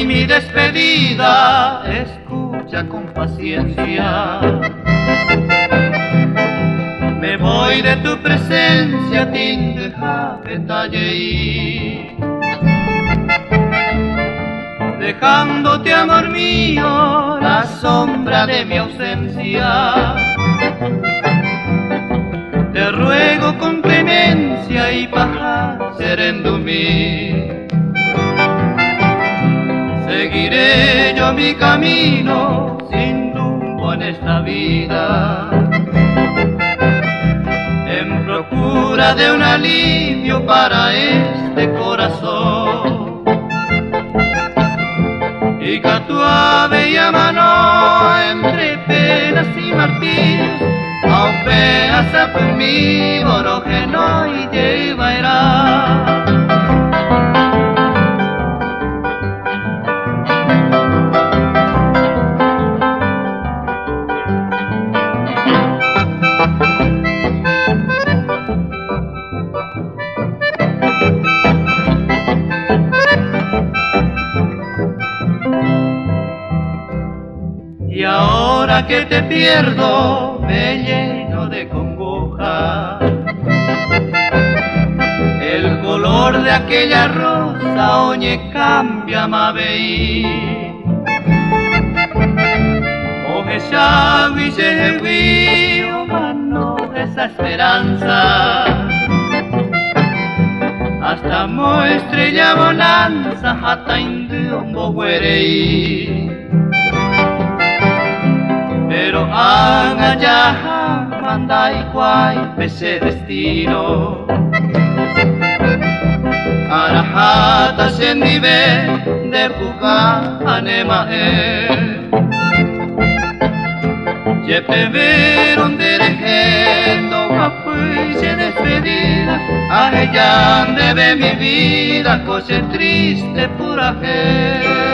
Hoy mi despedida, escucha con paciencia. Me voy de tu presencia, tindeja petallei, dejándote, amor mío, la sombra de mi ausencia. Te ruego con clemencia y paja serendumí. Seguiré yo mi camino sin rumbo en esta vida, en procura de un alivio para este corazón. Y catua bella mano entre penas y martirios, aupeas a mi oro que no y llevará. Y ahora que te pierdo me lleno de congoja. El color de aquella rosa oye cambia mabei. Oje shawi shewi o mano esa esperanza. Hasta mo estrella bonanza hata indio mbowerei. Pero haga ya manda y cuay ese destino. Arahata se nivel de puja anema Yepe veron de rejendo capuy se despedida. A ella debe mi vida, cosa triste pura gente.